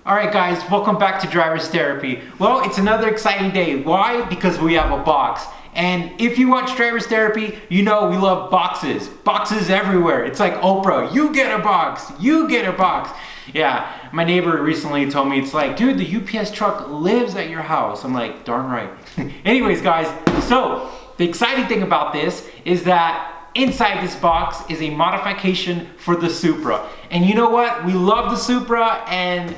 Alright guys, welcome back to Driver's Therapy. Well, it's another exciting day. Why? Because we have a box. And if you watch Driver's Therapy, you know we love boxes. Boxes everywhere. It's like Oprah, you get a box, you get a box. Yeah, my neighbor recently told me, it's like, dude, the UPS truck lives at your house. I'm like, darn right. Anyways guys, so the exciting thing about this is that inside this box is a modification for the Supra. And you know what? We love the Supra and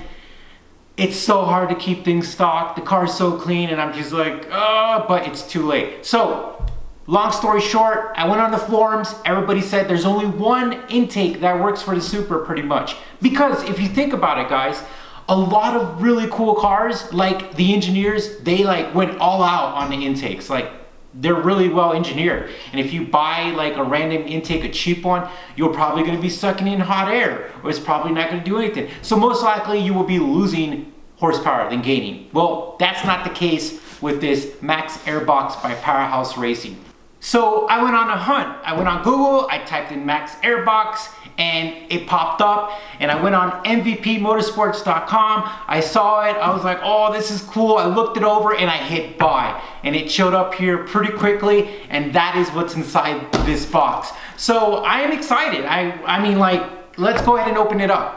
it's so hard to keep things stocked. The car's so clean and I'm just like, but it's too late. So, long story short, I went on the forums. Everybody said there's only one intake that works for the Supra pretty much. Because if you think about it, guys, a lot of really cool cars, like the engineers, they like went all out on the intakes. Like, they're really well engineered. And if you buy like a random intake, a cheap one, you're probably gonna be sucking in hot air, or it's probably not gonna do anything. So most likely you will be losing horsepower than gaining. Well, that's not the case with this Max Airbox by Powerhouse Racing. So I went on a hunt. I went on Google, I typed in Max Airbox, and it popped up, and I went on mvpmotorsports.com. I saw it, I was like, oh, this is cool. I looked it over and I hit buy, and it showed up here pretty quickly, and that is what's inside this box. So I am excited. I mean, like, let's go ahead and open it up.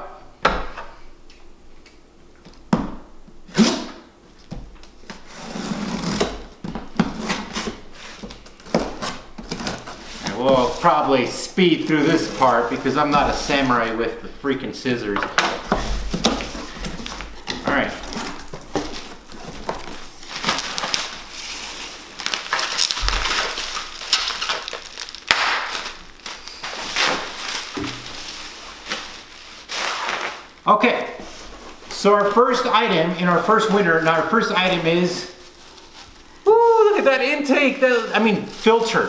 We'll probably speed through this part because I'm not a samurai with the freaking scissors. All right. Okay, so our first item in our first winner, and our first item is, ooh, look at that intake, filter.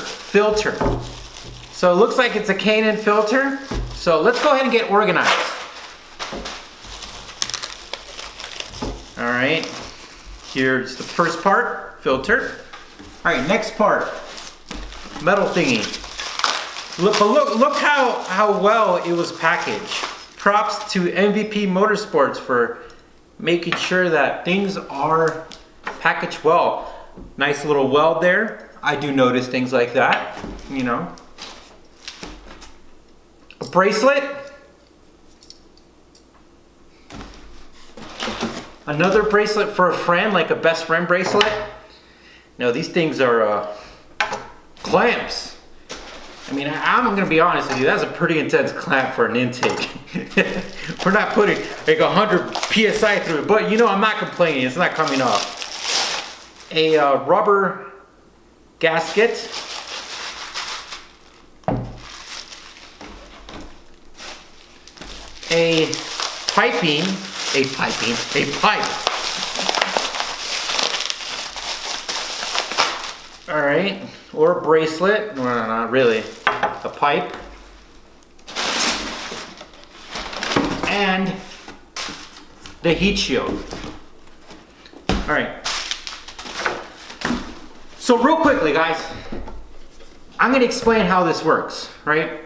So it looks like it's a K&N filter. So let's go ahead and get organized. All right, here's the first part, filter. All right, next part, metal thingy. Look how well it was packaged. Props to MVP Motorsports for making sure that things are packaged well. Nice little weld there. I do notice things like that, you know. A bracelet. Another bracelet for a friend, like a best friend bracelet. No, these things are clamps. I mean, I'm gonna be honest with you, that's a pretty intense clamp for an intake. We're not putting like 100 PSI through it, but you know, I'm not complaining, it's not coming off. A rubber gasket. A pipe. All right, or a bracelet. No, not really. A pipe. And the heat shield. All right. So real quickly, guys, I'm gonna explain how this works, right?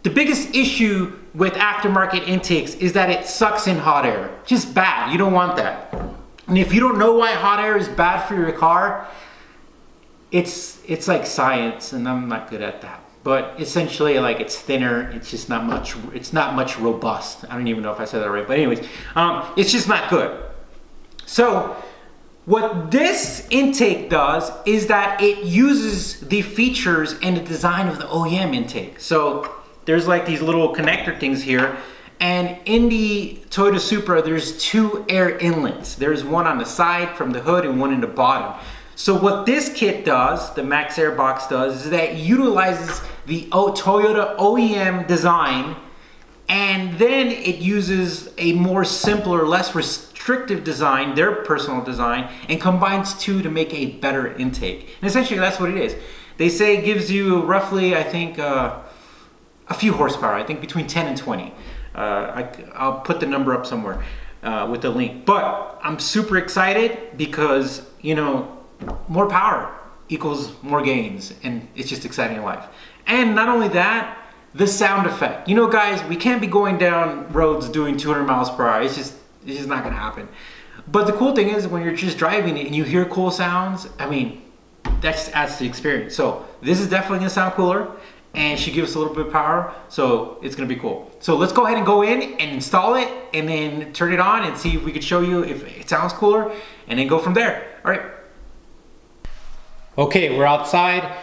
The biggest issue with aftermarket intakes is that it sucks in hot air. Just bad, you don't want that. And if you don't know why hot air is bad for your car, it's like science, and I'm not good at that. But essentially, like, it's thinner, it's just not much robust. I don't even know if I said that right, but anyways, it's just not good. So, what this intake does is that it uses the features and the design of the OEM intake. So, there's like these little connector things here, and in the Toyota Supra, there's two air inlets. There's one on the side from the hood and one in the bottom. So what this kit does, the Max Airbox does, is that it utilizes the Toyota OEM design, and then it uses a more simpler, less restrictive design, their personal design, and combines two to make a better intake. And essentially that's what it is. They say it gives you roughly, I think, a few horsepower, I think between 10 and 20. I'll put the number up somewhere with the link. But I'm super excited because, you know, more power equals more gains, and it's just exciting in life. And not only that, the sound effect. You know, guys, we can't be going down roads doing 200 miles per hour. It's just not gonna happen. But the cool thing is when you're just driving it and you hear cool sounds, I mean, that just adds to the experience. So this is definitely gonna sound cooler, and she gives us a little bit of power, so it's gonna be cool. So let's go ahead and go in and install it and then turn it on and see if we could show you if it sounds cooler and then go from there. All right. Okay, we're outside.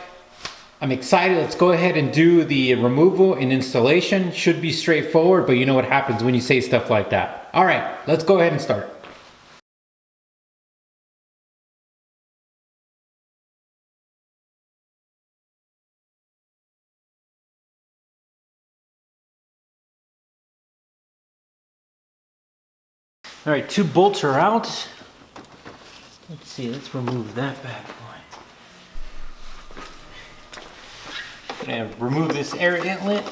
I'm excited. Let's go ahead and do the removal and installation. Should be straightforward, but you know what happens when you say stuff like that. All right, let's go ahead and start. All right, 2 bolts are out. Let's see, let's remove that bad boy. I'm gonna remove this air inlet.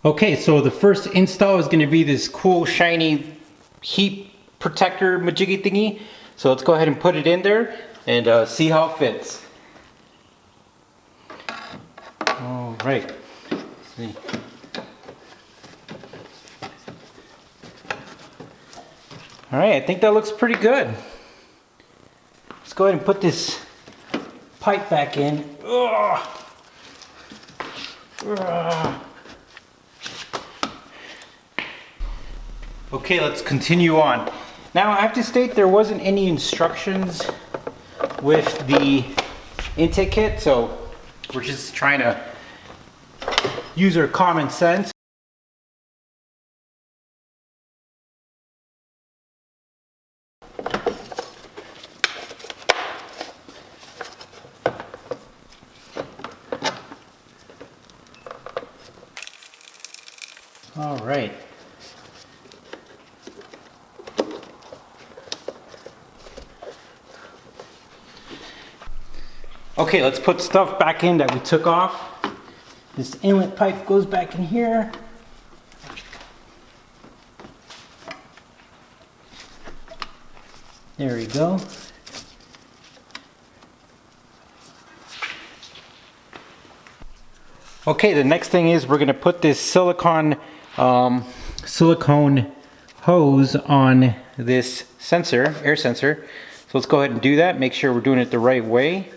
Okay, so the first install is going to be this cool shiny heat protector majiggy thingy. So let's go ahead and put it in there and see how it fits. All right. Let's see. All right, I think that looks pretty good. Let's go ahead and put this pipe back in. Ugh. Ugh. Okay, let's continue on. Now I have to state there wasn't any instructions with the intake kit, so we're just trying to use our common sense. All right. Okay, let's put stuff back in that we took off. This inlet pipe goes back in here. There we go. Okay, the next thing is we're gonna put this silicone hose on this sensor, air sensor. So let's go ahead and do that. Make sure we're doing it the right way.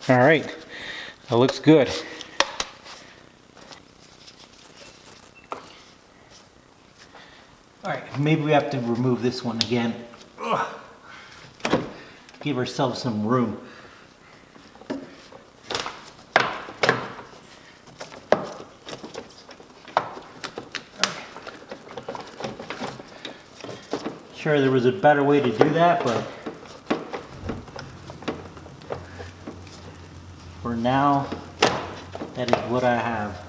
All right, that looks good. All right, maybe we have to remove this one again. Ugh. Give ourselves some room. Sure, there was a better way to do that, but for now, that is what I have.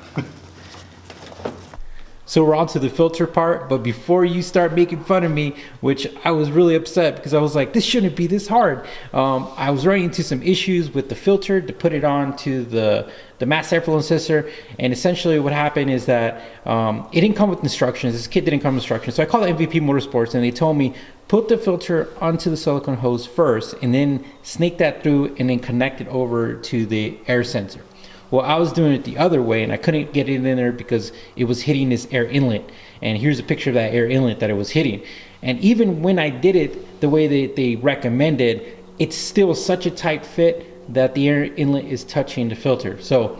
So we're on to the filter part, but before you start making fun of me, which I was really upset because I was like, this shouldn't be this hard. I was running into some issues with the filter to put it on to the mass airflow sensor, and essentially what happened is that it didn't come with instructions. This kit didn't come with instructions. So I called MVP Motorsports and they told me, put the filter onto the silicone hose first and then snake that through and then connect it over to the air sensor. Well, I was doing it the other way and I couldn't get it in there because it was hitting this air inlet. And here's a picture of that air inlet that it was hitting. And even when I did it the way that they recommended, it's still such a tight fit that the air inlet is touching the filter. So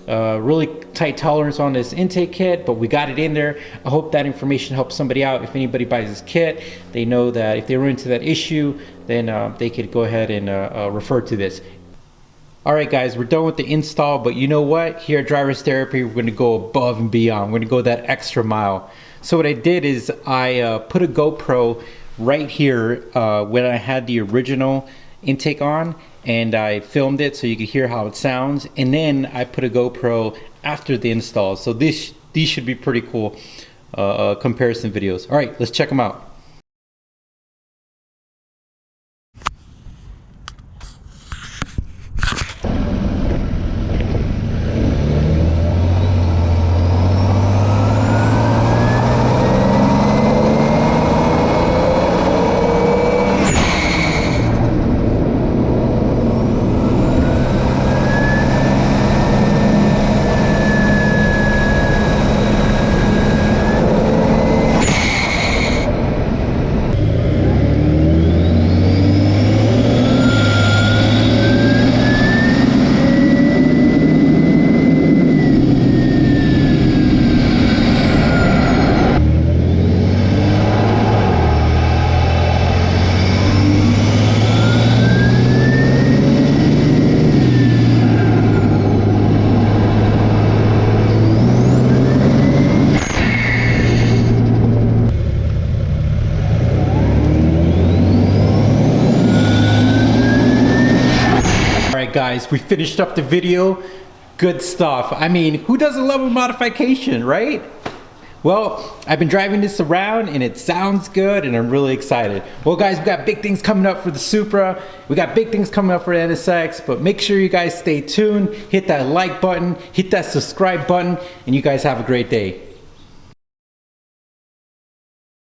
really tight tolerance on this intake kit, but we got it in there. I hope that information helps somebody out. If anybody buys this kit, they know that if they run into that issue, then they could go ahead and refer to this. All right guys, we're done with the install, but you know what? Here at Driver's Therapy, we're gonna go above and beyond. We're gonna go that extra mile. So what I did is I put a GoPro right here when I had the original intake on, and I filmed it so you could hear how it sounds. And then I put a GoPro after the install. So these should be pretty cool comparison videos. All right, let's check them out. Guys, we finished up the video. Good stuff. I mean, who doesn't love a modification, right? Well, I've been driving this around and it sounds good and I'm really excited. Well guys, we got big things coming up for the Supra. We got big things coming up for the NSX, but make sure you guys stay tuned, hit that like button, hit that subscribe button, and you guys have a great day.